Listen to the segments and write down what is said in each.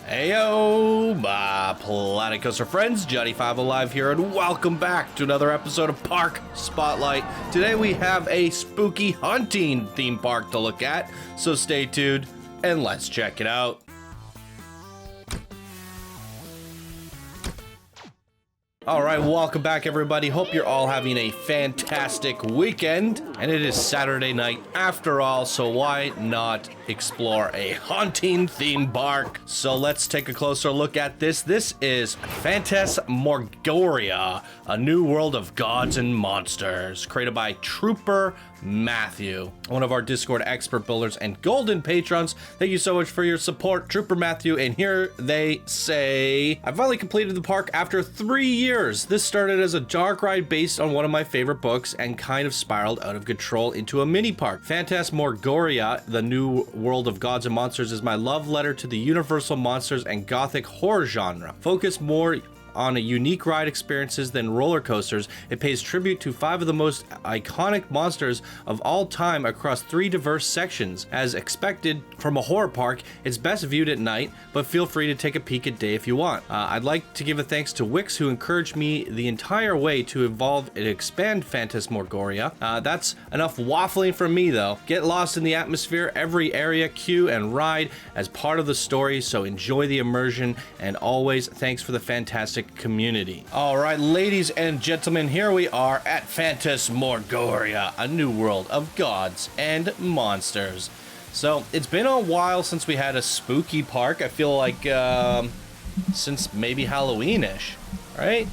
Heyo, my Planet Coaster friends, Johnny5 Alive here, and welcome back to another episode of Park Spotlight. Today we have a spooky hunting theme park to look at, so stay tuned and let's check it out. Alright, welcome back everybody. Hope you're all having a fantastic weekend. And it is Saturday night after all, so why not explore a haunting theme park? So let's take a closer look at this. This is Phantasmagoria, a new world of gods and monsters, created by troopermatthew, one of our Discord expert builders and golden patrons. Thank you so much for your support, troopermatthew. And here they say, I finally completed the park after 3 years. This started as a dark ride based on one of my favorite books and kind of spiraled out of control into a mini park. Phantasmagoria, the new world of gods and monsters, is my love letter to the universal monsters and Gothic horror genre. Focus more on a unique ride experiences than roller coasters. It pays tribute to 5 of the most iconic monsters of all time across 3 diverse sections. As expected from a horror park, it's best viewed at night, but feel free to take a peek at day if you want. I'd like to give a thanks to Wix, who encouraged me the entire way to evolve and expand Phantasmagoria. That's enough waffling from me though. Get lost in the atmosphere, every area, queue, and ride as part of the story, so enjoy the immersion, and always thanks for the fantastic community. All right, ladies and gentlemen, here we are at Phantasmagoria, a new world of gods and monsters. So it's been a while since we had a spooky park. I feel like since maybe Halloween-ish, right?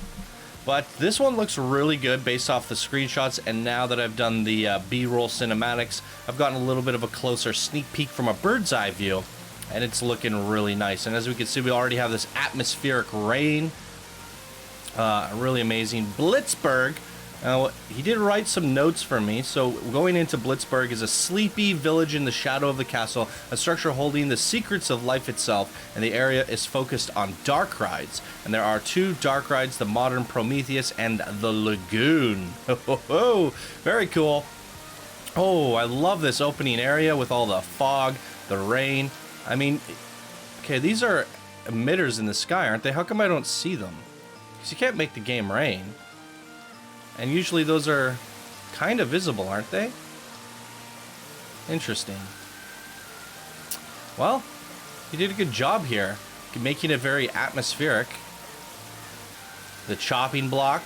But this one looks really good based off the screenshots, and now that I've done the B-roll cinematics, I've gotten a little bit of a closer sneak peek from a bird's eye view, and it's looking really nice. And as we can see, we already have this atmospheric rain. Really amazing. Blitzburg, he did write some notes for me. So going into Blitzburg is a sleepy village in the shadow of the castle, a structure holding the secrets of life itself, and the area is focused on dark rides. And there are 2 dark rides, the modern Prometheus and the Lagoon. Oh, very cool. Oh, I love this opening area with all the fog, the rain. I mean, okay, these are emitters in the sky, aren't they? How come I don't see them? Because you can't make the game rain. And usually those are kind of visible, aren't they? Interesting. Well, you did a good job here, making it very atmospheric. The chopping block.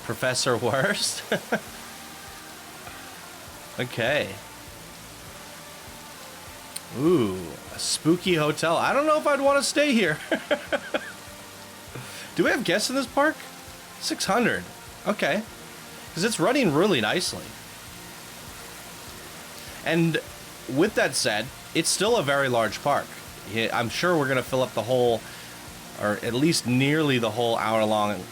Professor Worst. Okay. Ooh, a spooky hotel. I don't know if I'd want to stay here. Do we have guests in this park? 600. Okay. Because it's running really nicely. And with that said, it's still a very large park. I'm sure we're going to fill up the whole, or at least nearly the whole hour-long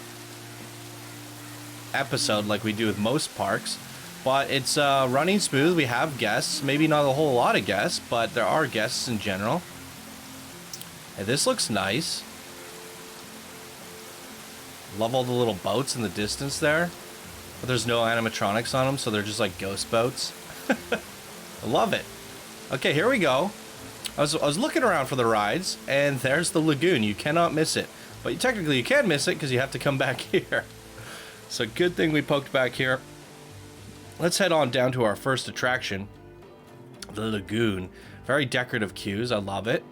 episode like we do with most parks. But it's running smooth. We have guests. Maybe not a whole lot of guests, but there are guests in general. And this looks nice. Love all the little boats in the distance there. But there's no animatronics on them, so they're just like ghost boats. I love it. Okay, here we go. I was looking around for the rides, and there's the Lagoon. You cannot miss it. But technically you can miss it because you have to come back here. So good thing we poked back here. Let's head on down to our first attraction, the Lagoon. Very decorative queues. I love it.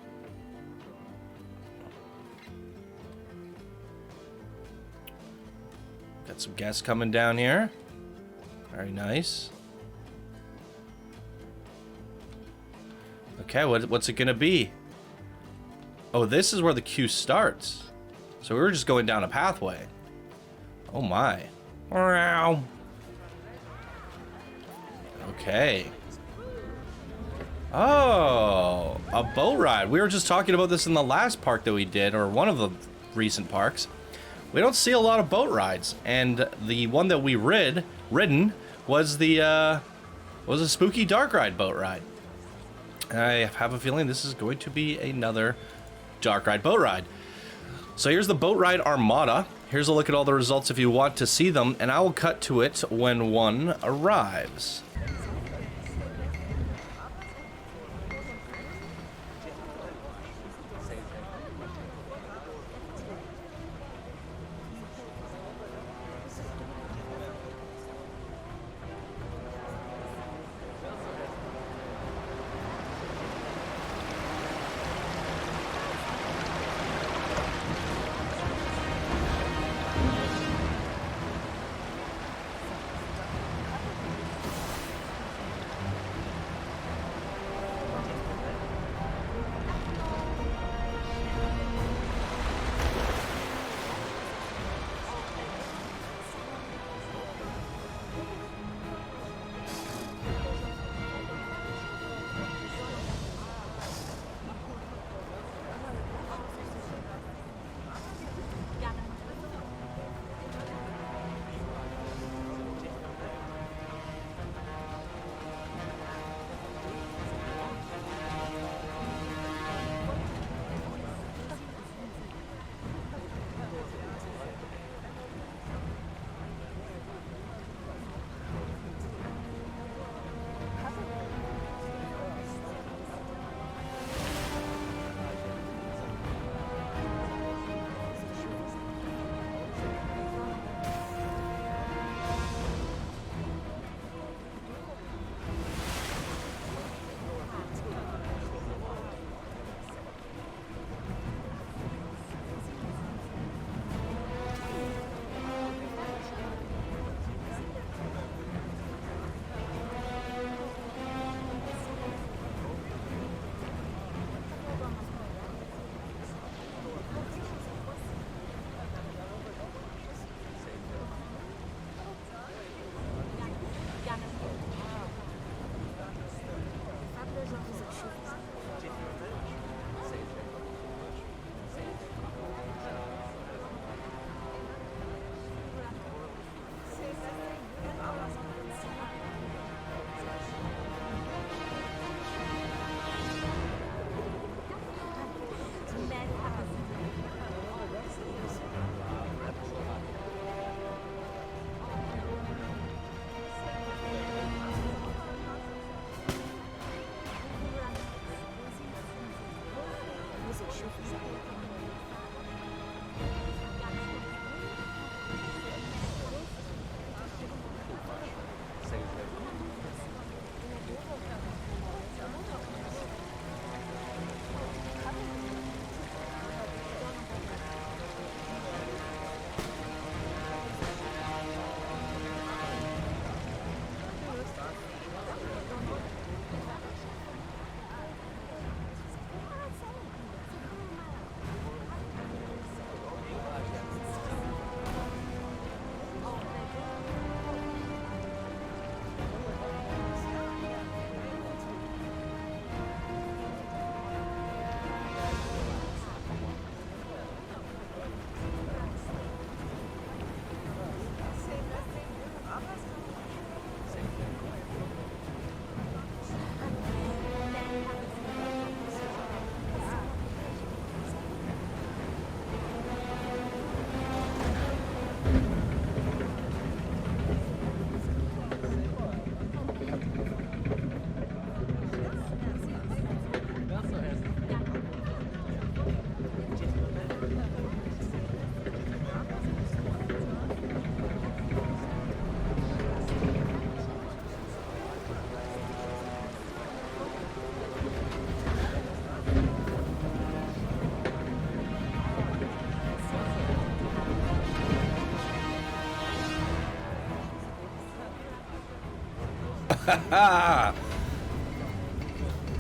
Got some guests coming down here. Very nice. Okay, what's it gonna be? Oh, this is where the queue starts. So we were just going down a pathway. Oh my. Wow. Okay. Oh, a boat ride. We were just talking about this in the last park that we did, or one of the recent parks. We don't see a lot of boat rides, and the one that we ridden was a spooky dark ride boat ride. I have a feeling this is going to be another dark ride boat ride. So here's the boat ride armada. Here's a look at all the results if you want to see them, and I will cut to it when one arrives.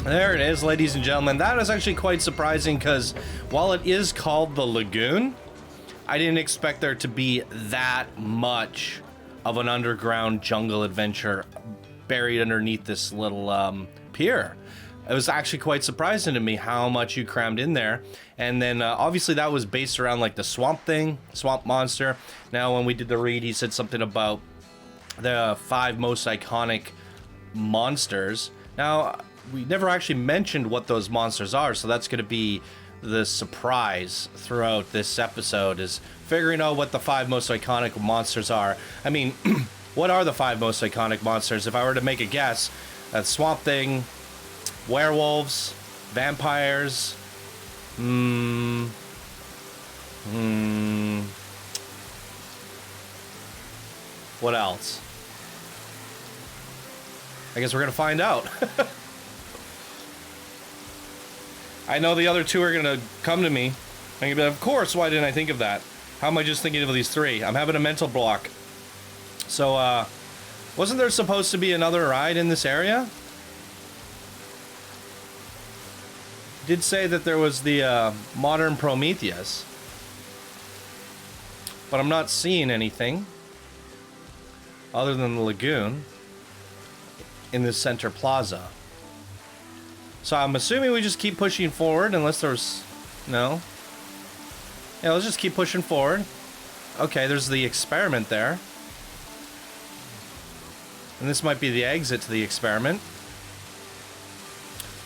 There it is, ladies and gentlemen. That is actually quite surprising because while it is called the Lagoon, I didn't expect there to be that much of an underground jungle adventure buried underneath this little pier. It was actually quite surprising to me how much you crammed in there. And then obviously that was based around like the swamp monster. Now when we did the read, he said something about the 5 most iconic monsters. Now, we never actually mentioned what those monsters are, so that's going to be the surprise throughout this episode, is figuring out what the 5 most iconic monsters are. I mean, what are the 5 most iconic monsters? If I were to make a guess, Swamp Thing, werewolves, vampires, what else? I guess we're gonna find out. I know the other 2 are gonna come to me. I'm gonna be like, of course, why didn't I think of that? How am I just thinking of these 3? I'm having a mental block. So, wasn't there supposed to be another ride in this area? Did say that there was the modern Prometheus. But I'm not seeing anything other than the Lagoon in this center plaza. So I'm assuming we just keep pushing forward unless there's... No? Yeah, let's just keep pushing forward. Okay, there's the experiment there. And this might be the exit to the experiment.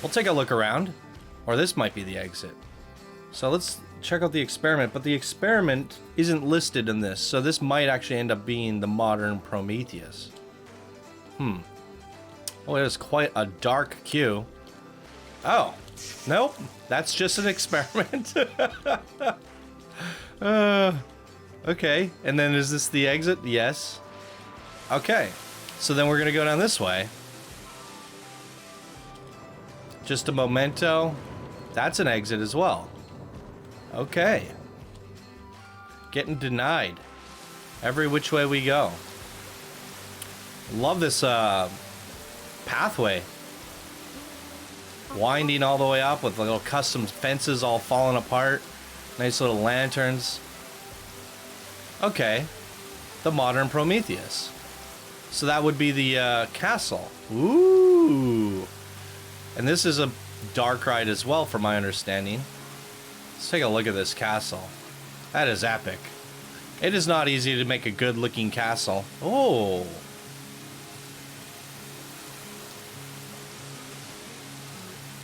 We'll take a look around. Or this might be the exit. So let's check out the experiment. But the experiment isn't listed in this. So this might actually end up being the modern Prometheus. Oh, it is quite a dark queue. Oh, nope. That's just an experiment. Okay. And then is this the exit? Yes. Okay. So then we're going to go down this way. Just a memento. That's an exit as well. Okay. Getting denied. Every which way we go. Love this pathway. Winding all the way up with little custom fences all falling apart. Nice little lanterns. Okay. The modern Prometheus. So that would be the castle. Ooh. And this is a dark ride as well, from my understanding. Let's take a look at this castle. That is epic. It is not easy to make a good looking castle. Oh.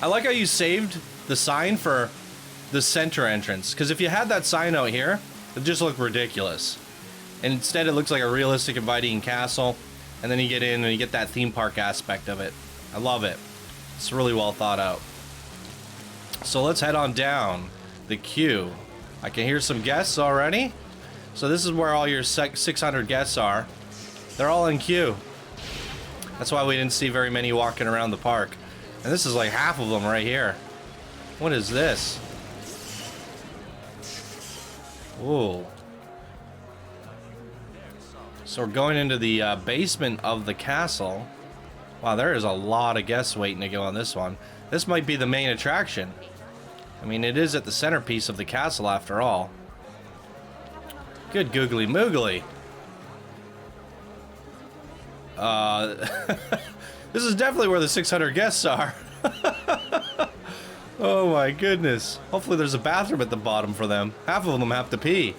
I like how you saved the sign for the center entrance, because if you had that sign out here, it just looked ridiculous. And instead it looks like a realistic, inviting castle, and then you get in and you get that theme park aspect of it. I love it. It's really well thought out. So let's head on down the queue. I can hear some guests already. So this is where all your 600 guests are. They're all in queue. That's why we didn't see very many walking around the park. And this is like half of them right here. What is this? Ooh. So we're going into the basement of the castle. Wow, there is a lot of guests waiting to go on this one. This might be the main attraction. I mean, it is at the centerpiece of the castle after all. Good googly moogly. This is definitely where the 600 guests are. Oh my goodness. Hopefully there's a bathroom at the bottom for them. Half of them have to pee.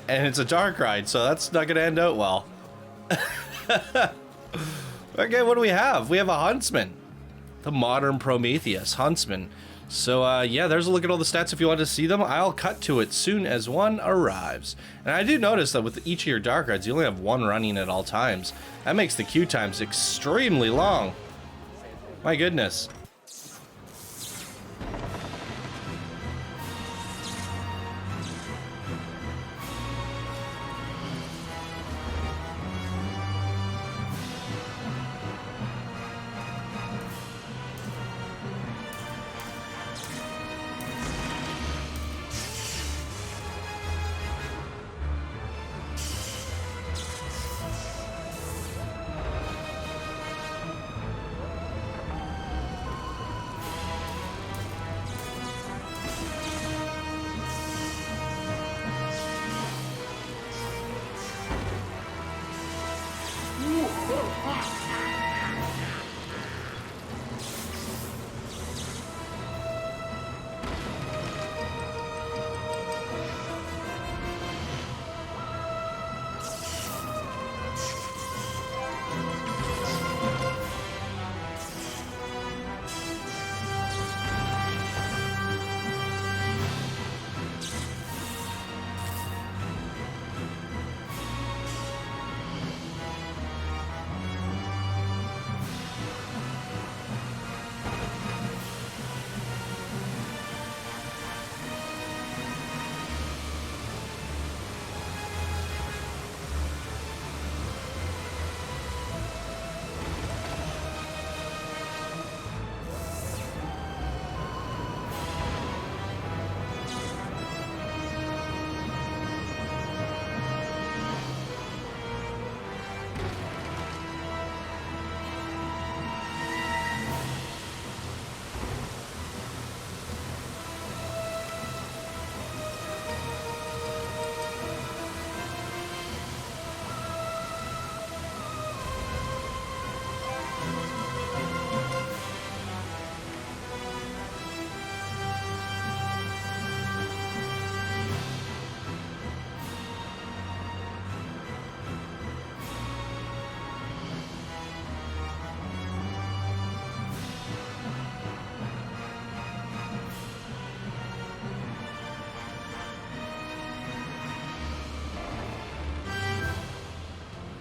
And it's a dark ride, so that's not going to end out well. Okay, what do we have? We have a huntsman. The modern Prometheus huntsman. So, yeah, there's a look at all the stats if you want to see them. I'll cut to it soon as one arrives. And I do notice that with each of your dark rides, you only have one running at all times. That makes the queue times extremely long. My goodness.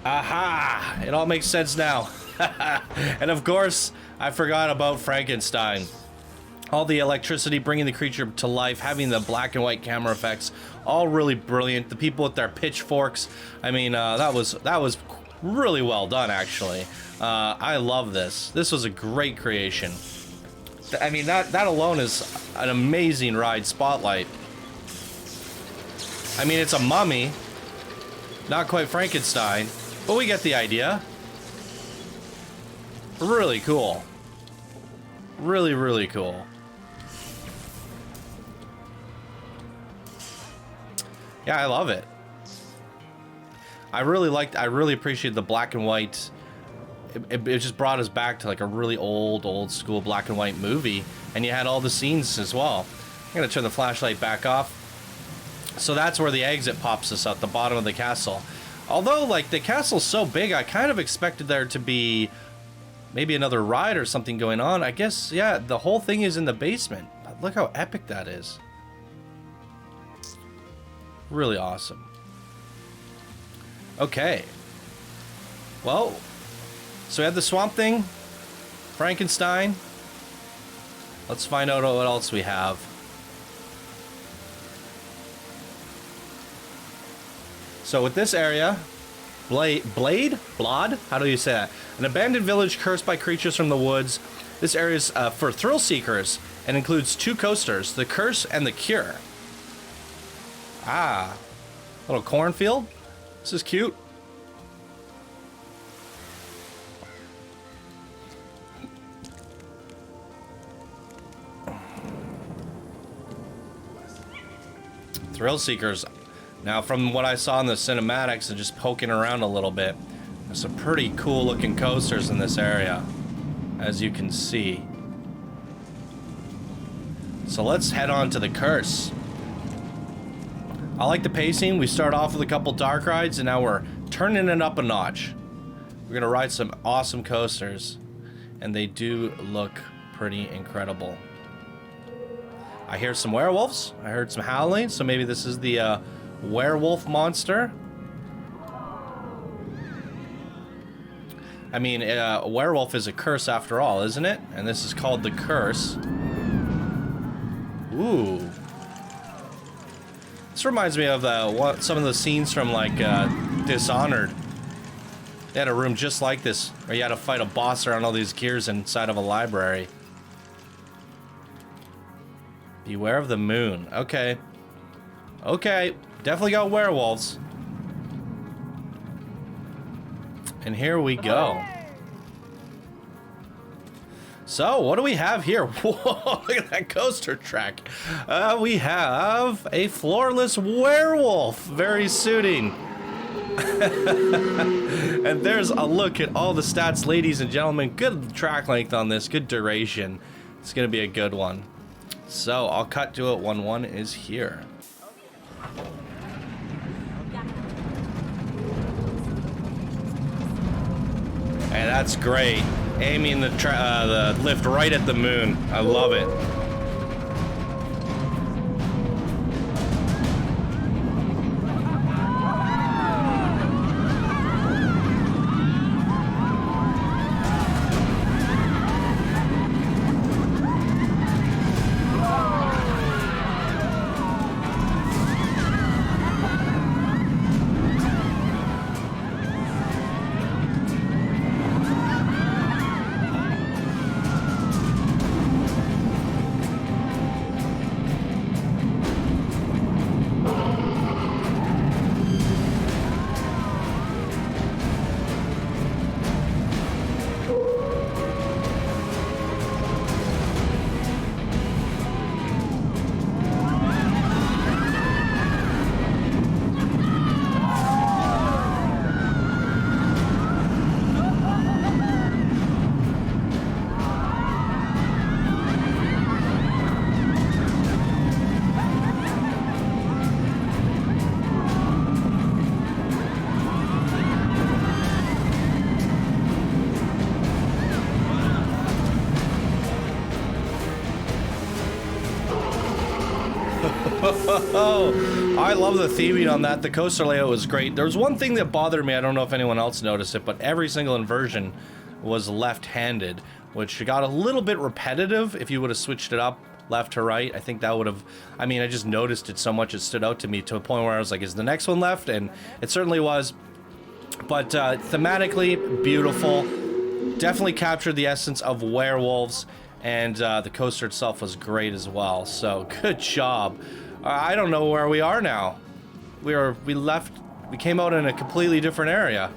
Aha! It all makes sense now. And of course, I forgot about Frankenstein. All the electricity, bringing the creature to life, having the black and white camera effects, all really brilliant. The people with their pitchforks, I mean, that was really well done, actually. I love this. This was a great creation. I mean, that alone is an amazing ride. Spotlight. I mean, it's a mummy, not quite Frankenstein, but we get the idea. Really cool. Really, really cool. Yeah, I love it. I really appreciate the black and white. It just brought us back to like a really old school black and white movie. And you had all the scenes as well. I'm gonna turn the flashlight back off. So that's where the exit pops us out, the bottom of the castle. Although, like, the castle's so big, I kind of expected there to be maybe another ride or something going on. I guess, yeah, the whole thing is in the basement. But look how epic that is. Really awesome. Okay. Well, so we have the Swamp Thing, Frankenstein. Let's find out what else we have. So with this area, Blod? How do you say that? An abandoned village cursed by creatures from the woods. This area is for thrill seekers and includes 2 coasters, the Curse and the Cure. Ah, little cornfield. This is cute. Thrill seekers. Now, from what I saw in the cinematics and just poking around a little bit, there's some pretty cool looking coasters in this area, as you can see. So let's head on to the Curse. I like the pacing. We start off with a couple dark rides, and now we're turning it up a notch. We're gonna ride some awesome coasters, and they do look pretty incredible. I hear some werewolves. I heard some howling, so maybe this is the werewolf monster. I mean, a werewolf is a curse after all, isn't it? And this is called the Curse. Ooh. This reminds me of some of the scenes from, like, Dishonored. They had a room just like this, where you had to fight a boss around all these gears inside of a library. Beware of the moon. Okay. Okay. Definitely got werewolves. And here we go. So, what do we have here? Whoa, look at that coaster track. We have a floorless werewolf. Very suiting. And there's a look at all the stats, ladies and gentlemen. Good track length on this. Good duration. It's going to be a good one. So, I'll cut to it when one is here. Hey, that's great. Aiming the lift right at the moon. I love it. Oh, I love the theming on that. The coaster layout was great. There was one thing that bothered me. I don't know if anyone else noticed it, but every single inversion was left-handed, which got a little bit repetitive if you would have switched it up left to right. I think that would have, I mean, I just noticed it so much it stood out to me to a point where I was like, is the next one left? And it certainly was. But thematically, beautiful. Definitely captured the essence of werewolves, and the coaster itself was great as well. So good job. I don't know where we are now. We came out in a completely different area.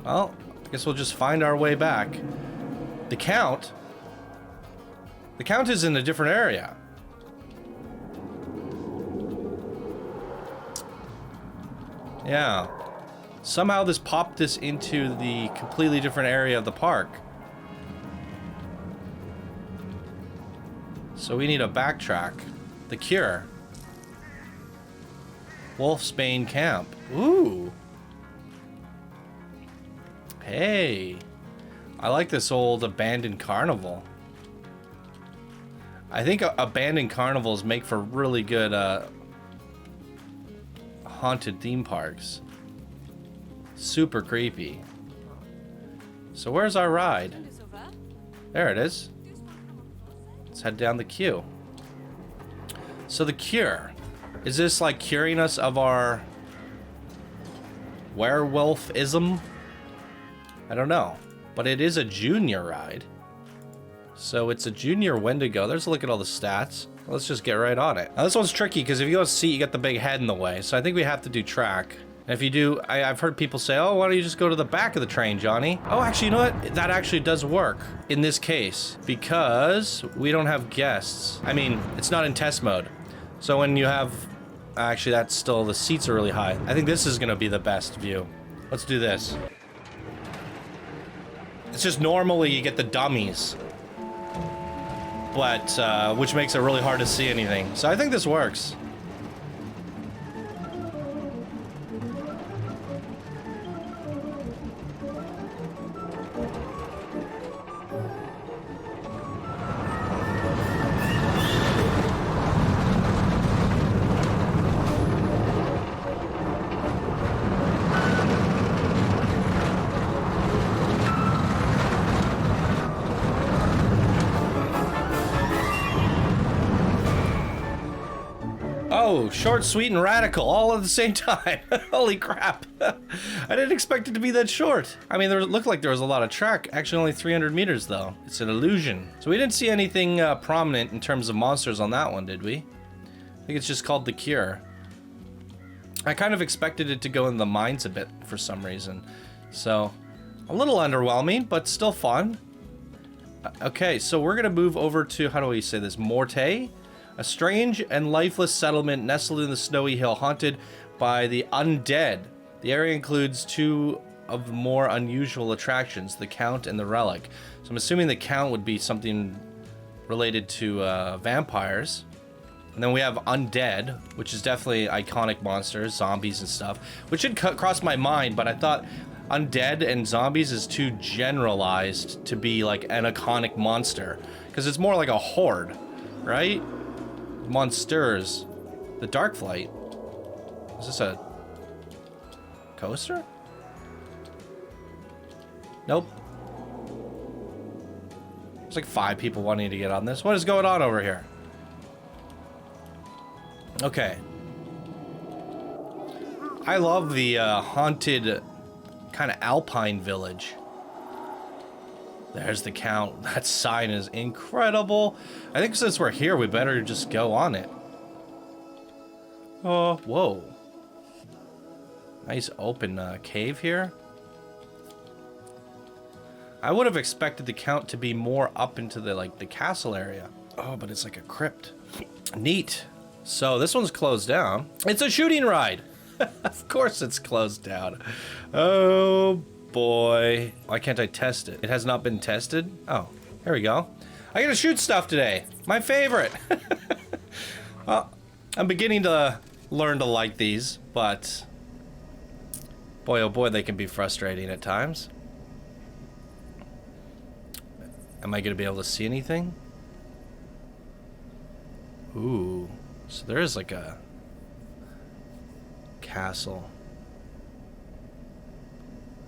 Well, I guess we'll just find our way back. The Count is in a different area. Yeah. Somehow this popped us into the completely different area of the park. So we need to backtrack. The Cure. Wolfsbane Camp. Ooh. Hey. I like this old abandoned carnival. I think abandoned carnivals make for really good haunted theme parks. Super creepy. So where's our ride? There it is. Let's head down the queue. So the cure. Is this like curing us of our werewolfism? I don't know. But it is a junior ride. So it's a junior Wendigo. There's a look at all the stats. Let's just get right on it. Now this one's tricky because if you go seat, you get the big head in the way. So I think we have to do track. And if you do, I've heard people say, oh, why don't you just go to the back of the train, Johnny? Oh, actually, you know what? That actually does work in this case because we don't have guests. I mean, it's not in test mode. So when you have, actually, that's still, the seats are really high. I think this is going to be the best view. Let's do this. It's just normally you get the dummies. But, which makes it really hard to see anything. So I think this works. Oh, short, sweet, and radical all at the same time. Holy crap. I didn't expect it to be that short. I mean, it looked like there was a lot of track. Actually, only 300 meters, though. It's an illusion. So we didn't see anything prominent in terms of monsters on that one, did we? I think it's just called The Cure. I kind of expected it to go in the mines a bit for some reason. So, a little underwhelming, but still fun. Okay, so we're going to move over to, how do we say this, Morte? A strange and lifeless settlement nestled in the snowy hill, haunted by the undead. The area includes two of the more unusual attractions, the Count and the Relic. So I'm assuming the Count would be something related to vampires. And then we have undead, which is definitely iconic monsters, zombies and stuff, which did cross my mind, but I thought undead and zombies is too generalized to be like an iconic monster, because it's more like a horde, right? Monsters. The Dark Flight. Is this a coaster? Nope. There's like 5 people wanting to get on this. What is going on over here? Okay. I love the haunted kind of alpine village. There's the Count. That sign is incredible. I think since we're here, we better just go on it. Oh, whoa. Nice open cave here. I would have expected the Count to be more up into the, like, the castle area. Oh, but it's like a crypt. Neat. So this one's closed down. It's a shooting ride. Of course it's closed down. Oh, boy. Why can't I test it? It has not been tested? Oh, here we go. I gotta shoot stuff today. My favorite. Well, I'm beginning to learn to like these, but boy, oh boy, they can be frustrating at times. Am I gonna be able to see anything? Ooh, so there is like a castle.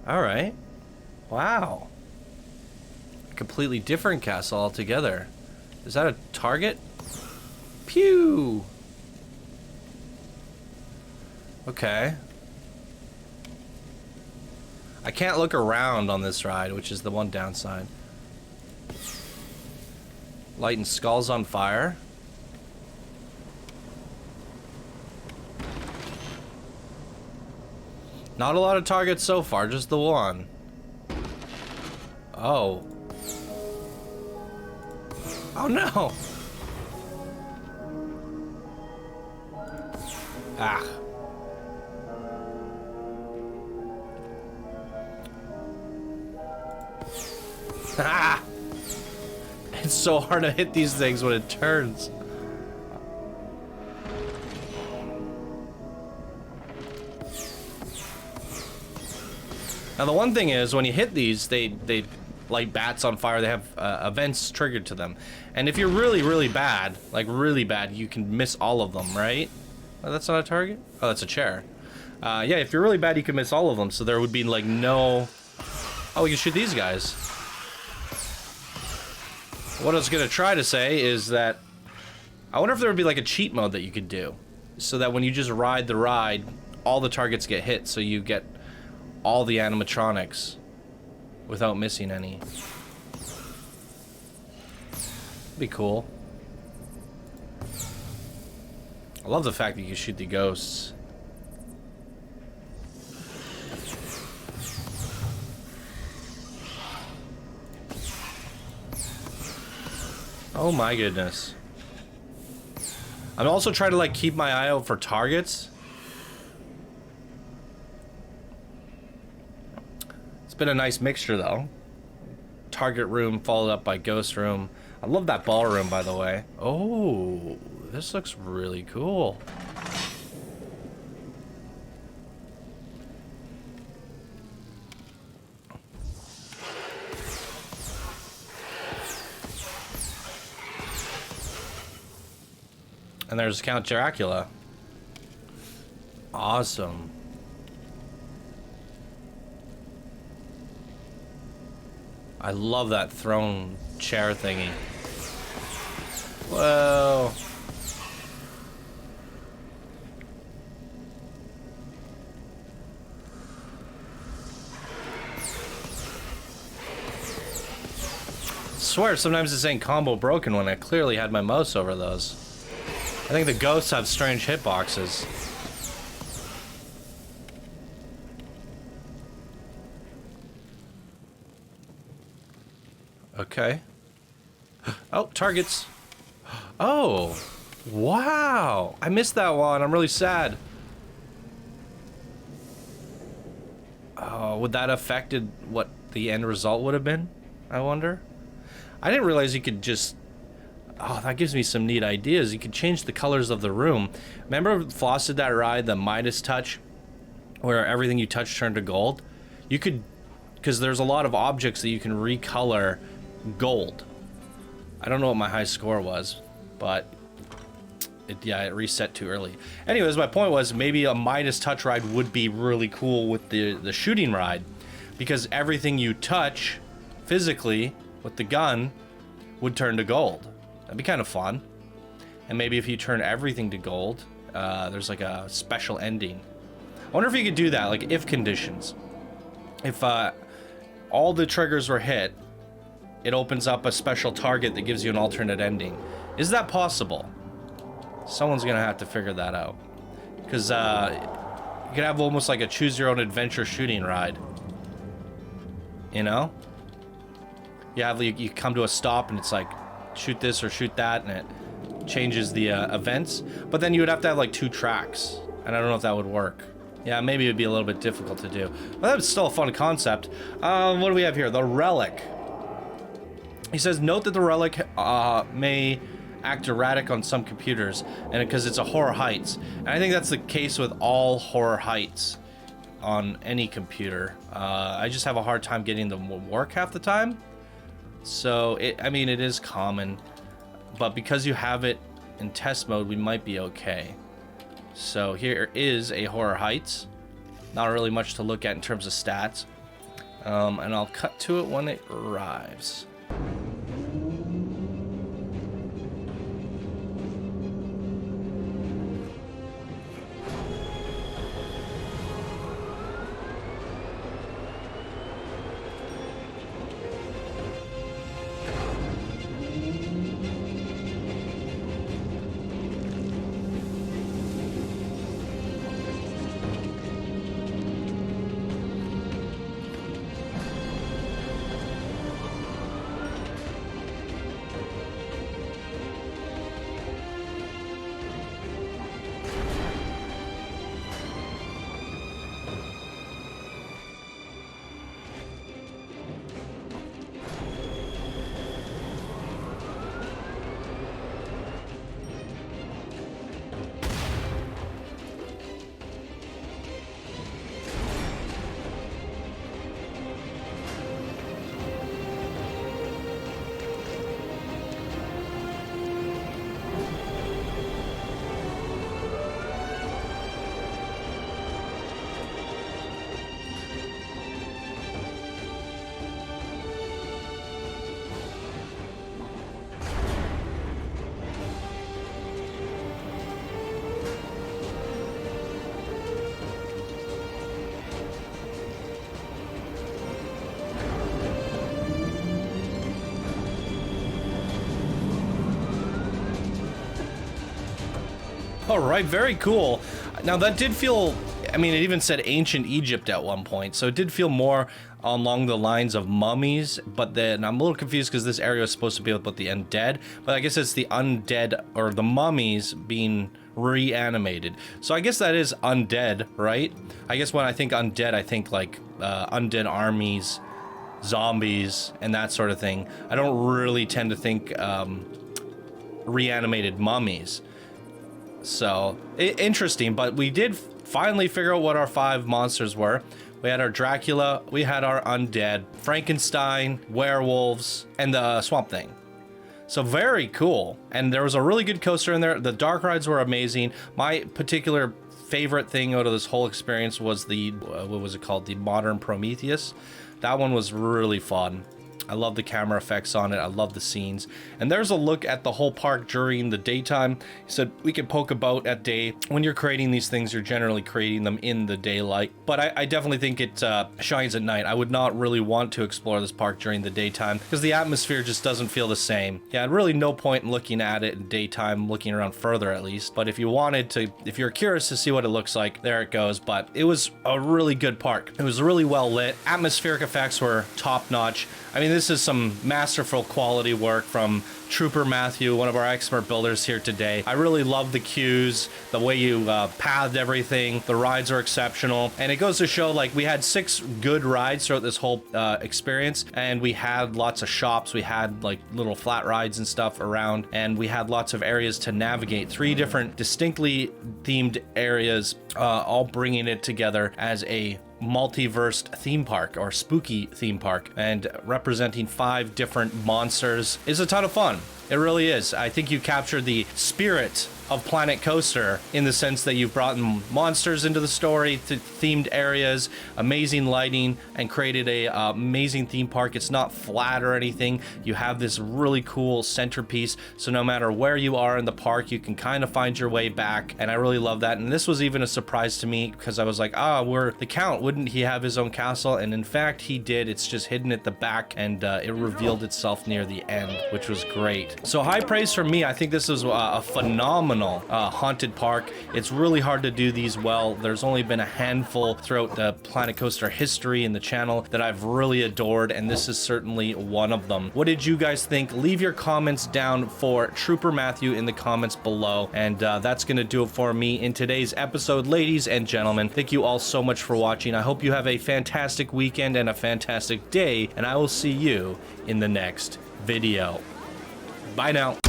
All right. Wow. A completely different castle altogether. Is that a target? Pew! Okay. I can't look around on this ride, which is the one downside. Lighting skulls on fire. Not a lot of targets so far, just the one. Oh. Oh no! Ah. Ah! It's so hard to hit these things when it turns. Now the one thing is, when you hit these, they light bats on fire. They have events triggered to them, and if you're really bad, like really bad, you can miss all of them, right? Oh, that's not a target? Oh, that's a chair. Yeah, if you're really bad, you can miss all of them, so there would be like no... Oh, we can shoot these guys. What I was gonna try to say is that I wonder if there would be like a cheat mode that you could do, so that when you just ride the ride, all the targets get hit, so you get all the animatronics without missing any. Be cool. I love the fact that you can shoot the ghosts. Oh my goodness. I'm also trying to like keep my eye out for targets. It's been a nice mixture though. Target room followed up by ghost room. I love that ballroom, by the way. Oh, this looks really cool. And there's Count Dracula. Awesome. I love that throne chair thingy. Whoa. I swear sometimes it's saying combo broken when I clearly had my mouse over those. I think the ghosts have strange hitboxes. Okay. Oh, targets. Oh, wow. I missed that one. I'm really sad. Oh, would that have affected what the end result would have been? I wonder. I didn't realize you could just... Oh, that gives me some neat ideas. You could change the colors of the room. Remember Floss did that ride, the Midas touch, where everything you touch turned to gold? You could... Because there's a lot of objects that you can recolor gold. I don't know what my high score was, but it reset too early. Anyways, my point was maybe a Midas touch ride would be really cool with the shooting ride, because everything you touch physically with the gun would turn to gold. That'd be kind of fun. And maybe if you turn everything to gold, there's like a special ending. I wonder if you could do that, like if conditions. If all the triggers were hit, it opens up a special target that gives you an alternate ending. Is that possible? Someone's gonna have to figure that out. Because you could have almost like a choose your own adventure shooting ride. You know? You come to a stop and it's like, shoot this or shoot that, and it changes the events. But then you would have to have like 2 tracks. And I don't know if that would work. Yeah, maybe it would be a little bit difficult to do. But that was still a fun concept. What do we have here? The Relic. He says, note that the Relic may act erratic on some computers, and because it's a Horror Heights. And I think that's the case with all Horror Heights on any computer. I just have a hard time getting them to work half the time. So, I mean, it is common. But because you have it in test mode, we might be okay. So here is a Horror Heights. Not really much to look at in terms of stats. And I'll cut to it when it arrives. All right, very cool. Now that did feel, I mean, it even said ancient Egypt at one point, so it did feel more along the lines of mummies, but then I'm a little confused because this area is supposed to be about the undead, but I guess it's the undead or the mummies being reanimated. So I guess that is undead, right? I guess when I think undead, I think like undead armies, zombies, and that sort of thing. I don't really tend to think reanimated mummies. So interesting, but we did finally figure out what our 5 monsters were. We had our Dracula, we had our undead, Frankenstein, werewolves, and the Swamp Thing. So very cool. And there was a really good coaster in there. The dark rides were amazing. My particular favorite thing out of this whole experience was the, what was it called? The Modern Prometheus. That one was really fun. I love the camera effects on it. I love the scenes. And there's a look at the whole park during the daytime. He said we can poke about at day. When you're creating these things, you're generally creating them in the daylight. But I definitely think it shines at night. I would not really want to explore this park during the daytime because the atmosphere just doesn't feel the same. Yeah, really no point in looking at it in daytime, looking around further at least. But if you wanted to, if you're curious to see what it looks like, there it goes. But it was a really good park. It was really well lit. Atmospheric effects were top notch. I mean, this is some masterful quality work from Trooper Matthew, one of our expert builders here today. I really love the queues, the way you pathed everything. The rides are exceptional. And it goes to show, like, we had 6 good rides throughout this whole experience. And we had lots of shops. We had, like, little flat rides and stuff around. And we had lots of areas to navigate. 3 different distinctly themed areas, all bringing it together as a multiverse theme park or spooky theme park, and representing 5 different monsters is a ton of fun. It really is. I think you captured the spirit of Planet Coaster in the sense that you've brought in monsters into the story, themed areas, amazing lighting, and created a amazing theme park. It's not flat or anything. You have this really cool centerpiece, so no matter where you are in the park, you can kind of find your way back, and I really love that. And this was even a surprise to me because I was like, we're the Count. Wouldn't he have his own castle? And in fact, he did. It's just hidden at the back, and it revealed itself near the end, which was great. So high praise from me. I think this is a phenomenal haunted park. It's really hard to do these well. There's only been a handful throughout the Planet Coaster history in the channel that I've really adored, and this is certainly one of them. What did you guys think? Leave your comments down for Trooper Matthew in the comments below, and that's gonna do it for me in today's episode. Ladies and gentlemen, thank you all so much for watching. I hope you have a fantastic weekend and a fantastic day, and I will see you in the next video. Bye now.